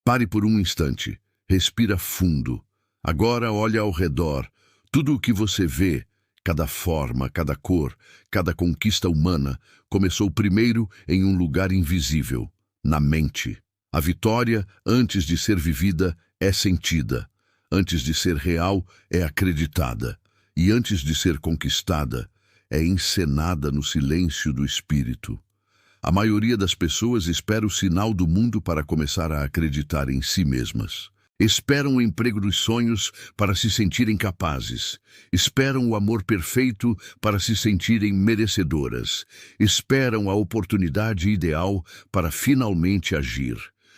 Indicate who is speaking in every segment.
Speaker 1: Pare por um instante. Respira fundo. Agora olha ao redor. Tudo o que você vê, cada forma, cada cor, cada conquista humana, começou primeiro em um lugar invisível, na mente. A vitória, antes de ser vivida, é sentida. Antes de ser real, é acreditada. E antes de ser conquistada, é encenada no silêncio do espírito. A maioria das pessoas espera o sinal do mundo para começar a acreditar em si mesmas. Esperam o emprego dos sonhos para se sentirem capazes. Esperam o amor perfeito para se sentirem merecedoras. Esperam a oportunidade ideal para finalmente agir.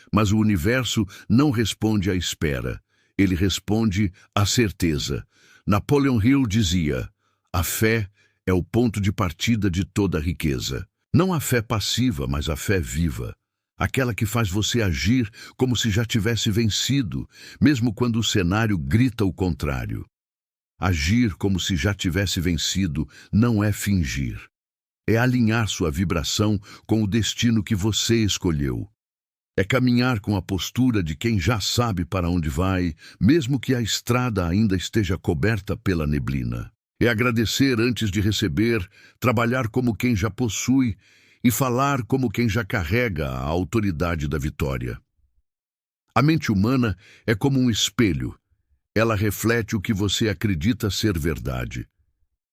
Speaker 1: Mas o universo não responde à espera. Ele responde à certeza. Napoleon Hill dizia: a fé é o ponto de partida de toda a riqueza. Não a fé passiva, mas a fé viva. Aquela que faz você agir como se já tivesse vencido, mesmo quando o cenário grita o contrário. Agir como se já tivesse vencido não é fingir. É alinhar sua vibração com o destino que você escolheu. É caminhar com a postura de quem já sabe para onde vai, mesmo que a estrada ainda esteja coberta pela neblina. É agradecer antes de receber, trabalhar como quem já possui e falar como quem já carrega a autoridade da vitória. A mente humana é como um espelho. Ela reflete o que você acredita ser verdade.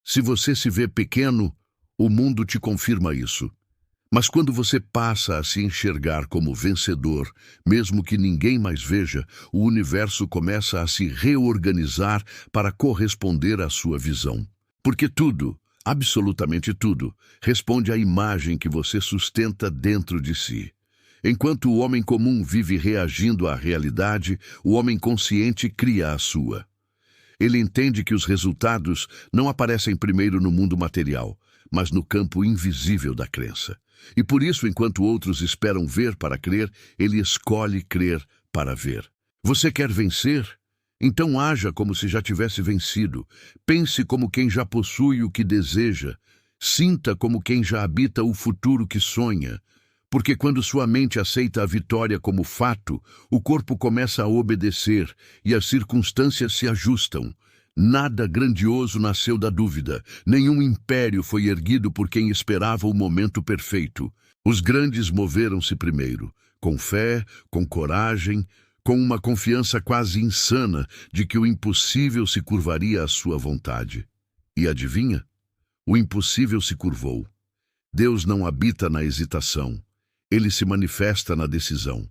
Speaker 1: Se você se vê pequeno, o mundo te confirma isso. Mas quando você passa a se enxergar como vencedor, mesmo que ninguém mais veja, o universo começa a se reorganizar para corresponder à sua visão. Porque tudo, absolutamente tudo, responde à imagem que você sustenta dentro de si. Enquanto o homem comum vive reagindo à realidade, o homem consciente cria a sua. Ele entende que os resultados não aparecem primeiro no mundo material, mas no campo invisível da crença. E por isso, enquanto outros esperam ver para crer, ele escolhe crer para ver. Você quer vencer? Então haja como se já tivesse vencido. Pense como quem já possui o que deseja. Sinta como quem já habita o futuro que sonha. Porque quando sua mente aceita a vitória como fato, o corpo começa a obedecer e as circunstâncias se ajustam. Nada grandioso nasceu da dúvida. Nenhum império foi erguido por quem esperava o momento perfeito. Os grandes moveram-se primeiro, com fé, com coragem, com uma confiança quase insana de que o impossível se curvaria à sua vontade. E adivinha? O impossível se curvou. Deus não habita na hesitação. Ele se manifesta na decisão.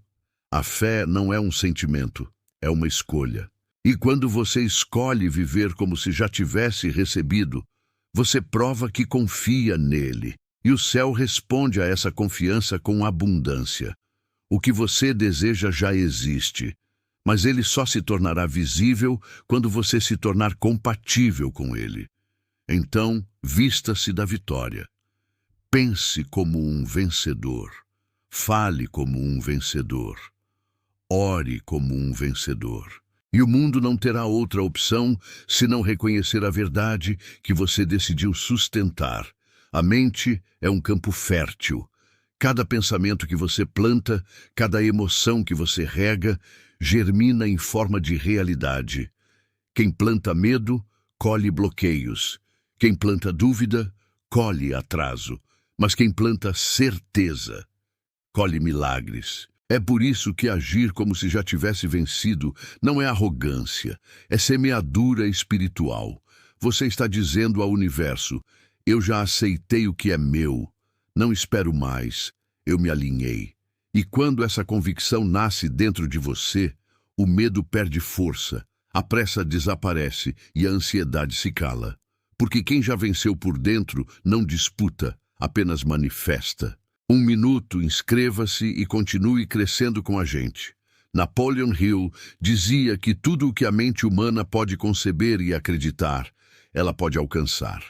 Speaker 1: A fé não é um sentimento, é uma escolha. E quando você escolhe viver como se já tivesse recebido, você prova que confia nele. E o céu responde a essa confiança com abundância. O que você deseja já existe, mas ele só se tornará visível quando você se tornar compatível com ele. Então, vista-se da vitória. Pense como um vencedor. Fale como um vencedor. Ore como um vencedor. E o mundo não terá outra opção senão reconhecer a verdade que você decidiu sustentar. A mente é um campo fértil. Cada pensamento que você planta, cada emoção que você rega, germina em forma de realidade. Quem planta medo, colhe bloqueios. Quem planta dúvida, colhe atraso. Mas quem planta certeza, colhe milagres. É por isso que agir como se já tivesse vencido não é arrogância, é semeadura espiritual. Você está dizendo ao universo: eu já aceitei o que é meu, não espero mais, eu me alinhei. E quando essa convicção nasce dentro de você, o medo perde força, a pressa desaparece e a ansiedade se cala. Porque quem já venceu por dentro não disputa, apenas manifesta. 1 minuto, inscreva-se e continue crescendo com a gente. Napoleon Hill dizia que tudo o que a mente humana pode conceber e acreditar, ela pode alcançar.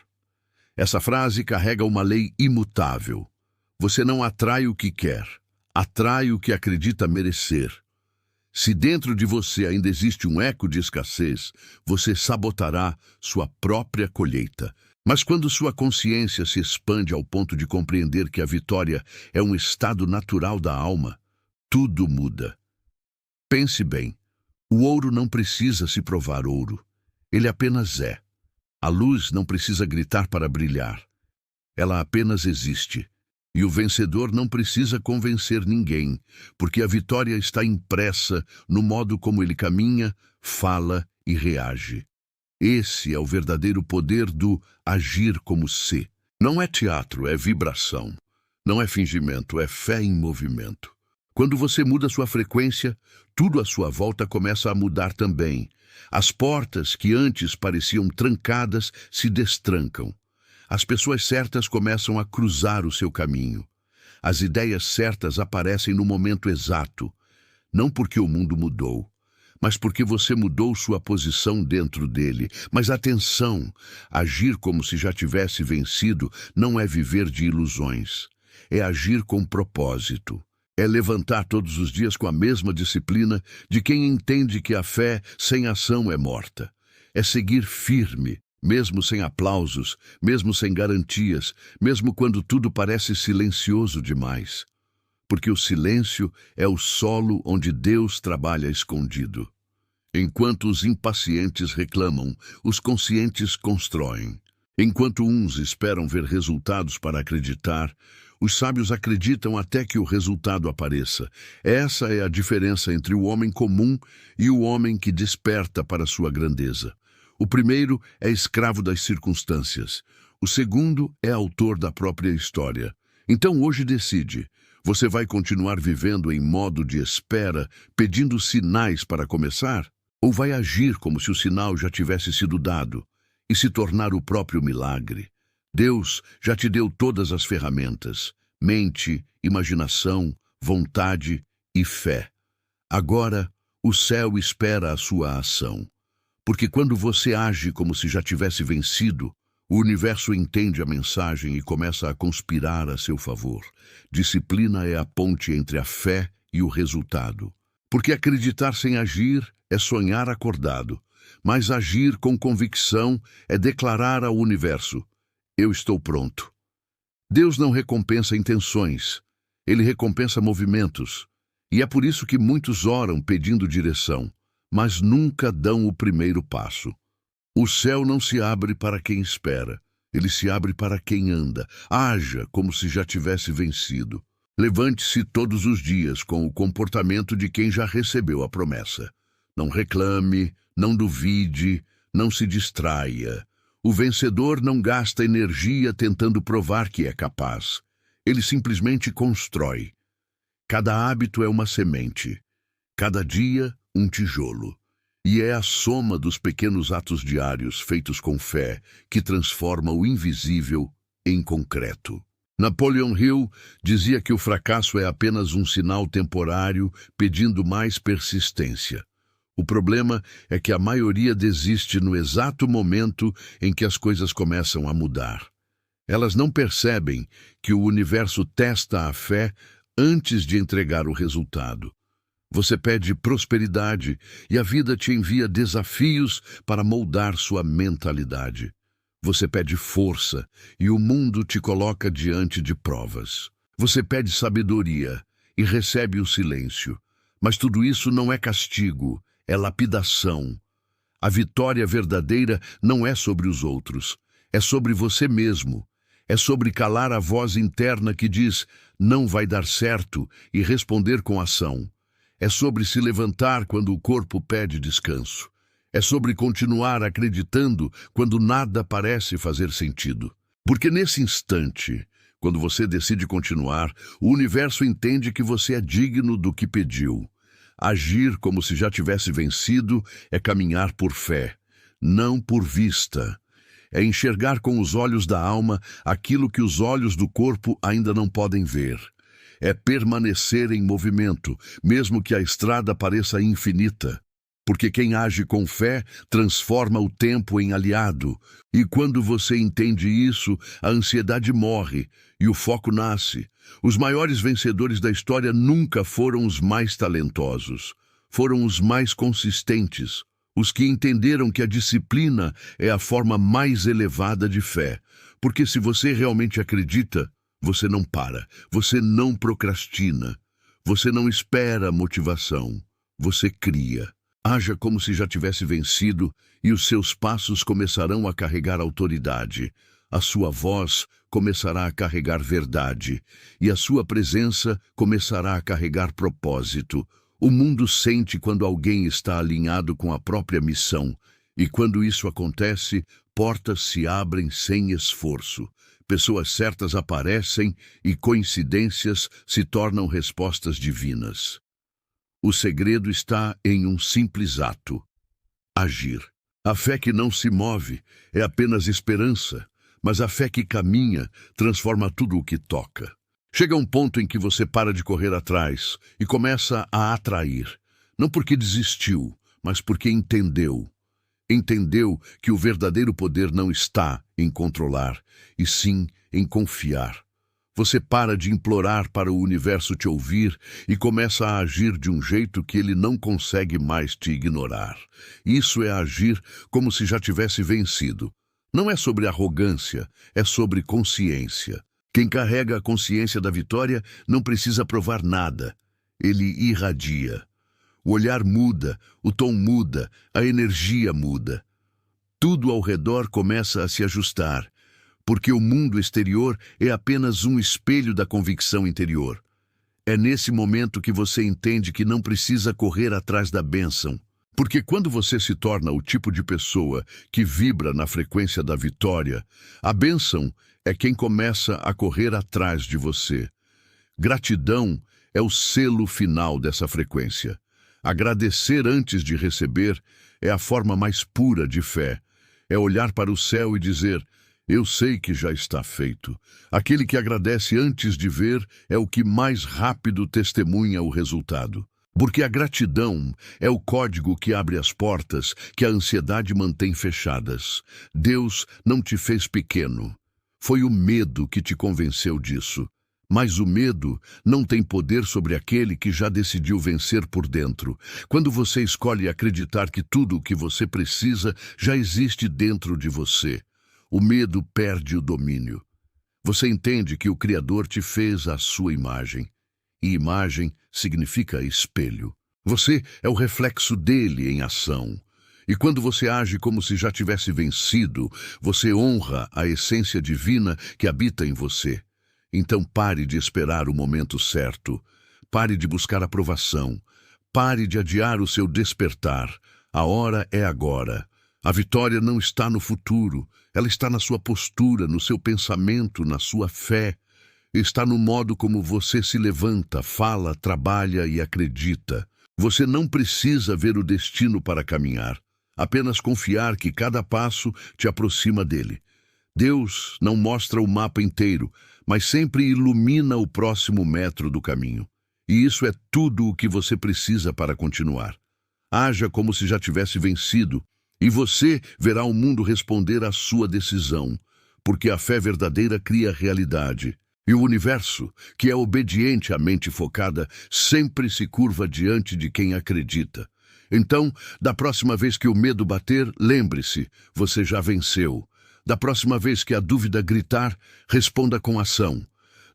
Speaker 1: Essa frase carrega uma lei imutável. Você não atrai o que quer, atrai o que acredita merecer. Se dentro de você ainda existe um eco de escassez, você sabotará sua própria colheita. Mas quando sua consciência se expande ao ponto de compreender que a vitória é um estado natural da alma, tudo muda. Pense bem, o ouro não precisa se provar ouro. Ele apenas é. A luz não precisa gritar para brilhar. Ela apenas existe. E o vencedor não precisa convencer ninguém, porque a vitória está impressa no modo como ele caminha, fala e reage. Esse é o verdadeiro poder do agir como se. Não é teatro, é vibração. Não é fingimento, é fé em movimento. Quando você muda sua frequência, tudo à sua volta começa a mudar também. As portas que antes pareciam trancadas se destrancam. As pessoas certas começam a cruzar o seu caminho. As ideias certas aparecem no momento exato, não porque o mundo mudou, mas porque você mudou sua posição dentro dele. Mas atenção, agir como se já tivesse vencido não é viver de ilusões. É agir com propósito. É levantar todos os dias com a mesma disciplina de quem entende que a fé sem ação é morta. É seguir firme, mesmo sem aplausos, mesmo sem garantias, mesmo quando tudo parece silencioso demais. Porque o silêncio é o solo onde Deus trabalha escondido. Enquanto os impacientes reclamam, os conscientes constroem. Enquanto uns esperam ver resultados para acreditar, os sábios acreditam até que o resultado apareça. Essa é a diferença entre o homem comum e o homem que desperta para sua grandeza. O primeiro é escravo das circunstâncias. O segundo é autor da própria história. Então hoje decide. Você vai continuar vivendo em modo de espera, pedindo sinais para começar? Ou vai agir como se o sinal já tivesse sido dado e se tornar o próprio milagre? Deus já te deu todas as ferramentas: mente, imaginação, vontade e fé. Agora, o céu espera a sua ação. Porque quando você age como se já tivesse vencido, o universo entende a mensagem e começa a conspirar a seu favor. Disciplina é a ponte entre a fé e o resultado. Porque acreditar sem agir é sonhar acordado, mas agir com convicção é declarar ao universo: eu estou pronto. Deus não recompensa intenções, ele recompensa movimentos. E é por isso que muitos oram pedindo direção, mas nunca dão o primeiro passo. O céu não se abre para quem espera, ele se abre para quem anda. Haja como se já tivesse vencido. Levante-se todos os dias com o comportamento de quem já recebeu a promessa. Não reclame, não duvide, não se distraia. O vencedor não gasta energia tentando provar que é capaz. Ele simplesmente constrói. Cada hábito é uma semente. Cada dia, um tijolo. E é a soma dos pequenos atos diários feitos com fé que transforma o invisível em concreto. Napoleon Hill dizia que o fracasso é apenas um sinal temporário pedindo mais persistência. O problema é que a maioria desiste no exato momento em que as coisas começam a mudar. Elas não percebem que o universo testa a fé antes de entregar o resultado. Você pede prosperidade e a vida te envia desafios para moldar sua mentalidade. Você pede força e o mundo te coloca diante de provas. Você pede sabedoria e recebe o silêncio. Mas tudo isso não é castigo, é lapidação. A vitória verdadeira não é sobre os outros, é sobre você mesmo. É sobre calar a voz interna que diz, não vai dar certo, e responder com ação. É sobre se levantar quando o corpo pede descanso. É sobre continuar acreditando quando nada parece fazer sentido. Porque nesse instante, quando você decide continuar, o universo entende que você é digno do que pediu. Agir como se já tivesse vencido é caminhar por fé, não por vista. É enxergar com os olhos da alma aquilo que os olhos do corpo ainda não podem ver. É permanecer em movimento, mesmo que a estrada pareça infinita. Porque quem age com fé transforma o tempo em aliado. E quando você entende isso, a ansiedade morre e o foco nasce. Os maiores vencedores da história nunca foram os mais talentosos. Foram os mais consistentes. Os que entenderam que a disciplina é a forma mais elevada de fé. Porque se você realmente acredita, você não para, você não procrastina, você não espera motivação. você cria. Haja como se já tivesse vencido e os seus passos começarão a carregar autoridade. A sua voz começará a carregar verdade e a sua presença começará a carregar propósito. O mundo sente quando alguém está alinhado com a própria missão e quando isso acontece, portas se abrem sem esforço. Pessoas certas aparecem e coincidências se tornam respostas divinas. O segredo está em um simples ato: agir. A fé que não se move é apenas esperança, mas a fé que caminha transforma tudo o que toca. Chega um ponto em que você para de correr atrás e começa a atrair, não porque desistiu, mas porque entendeu. Entendeu que o verdadeiro poder não está em controlar, e sim em confiar. Você para de implorar para o universo te ouvir e começa a agir de um jeito que ele não consegue mais te ignorar. Isso é agir como se já tivesse vencido. Não é sobre arrogância, é sobre consciência. Quem carrega a consciência da vitória não precisa provar nada. Ele irradia. O olhar muda, o tom muda, a energia muda. Tudo ao redor começa a se ajustar, porque o mundo exterior é apenas um espelho da convicção interior. É nesse momento que você entende que não precisa correr atrás da bênção. Porque quando você se torna o tipo de pessoa que vibra na frequência da vitória, a bênção é quem começa a correr atrás de você. Gratidão é o selo final dessa frequência. Agradecer antes de receber é a forma mais pura de fé. É olhar para o céu e dizer: eu sei que já está feito. Aquele que agradece antes de ver é o que mais rápido testemunha o resultado. Porque a gratidão é o código que abre as portas que a ansiedade mantém fechadas. Deus não te fez pequeno. Foi o medo que te convenceu disso. Mas o medo não tem poder sobre aquele que já decidiu vencer por dentro. Quando você escolhe acreditar que tudo o que você precisa já existe dentro de você, o medo perde o domínio. Você entende que o Criador te fez à sua imagem. E imagem significa espelho. Você é o reflexo dele em ação. E quando você age como se já tivesse vencido, você honra a essência divina que habita em você. Então pare de esperar o momento certo. Pare de buscar aprovação. Pare de adiar o seu despertar. A hora é agora. A vitória não está no futuro. Ela está na sua postura, no seu pensamento, na sua fé. Está no modo como você se levanta, fala, trabalha e acredita. Você não precisa ver o destino para caminhar. Apenas confiar que cada passo te aproxima dele. Deus não mostra o mapa inteiro, mas sempre ilumina o próximo metro do caminho. E isso é tudo o que você precisa para continuar. Haja como se já tivesse vencido, e você verá o mundo responder à sua decisão, porque a fé verdadeira cria realidade. E o universo, que é obediente à mente focada, sempre se curva diante de quem acredita. Então, da próxima vez que o medo bater, lembre-se, você já venceu. Da próxima vez que a dúvida gritar, responda com ação.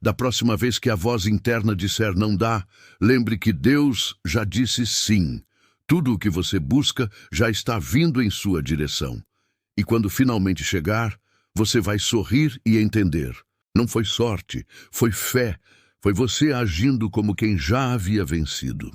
Speaker 1: Da próxima vez que a voz interna disser não dá, lembre que Deus já disse sim. Tudo o que você busca já está vindo em sua direção. E quando finalmente chegar, você vai sorrir e entender. Não foi sorte, foi fé, foi você agindo como quem já havia vencido.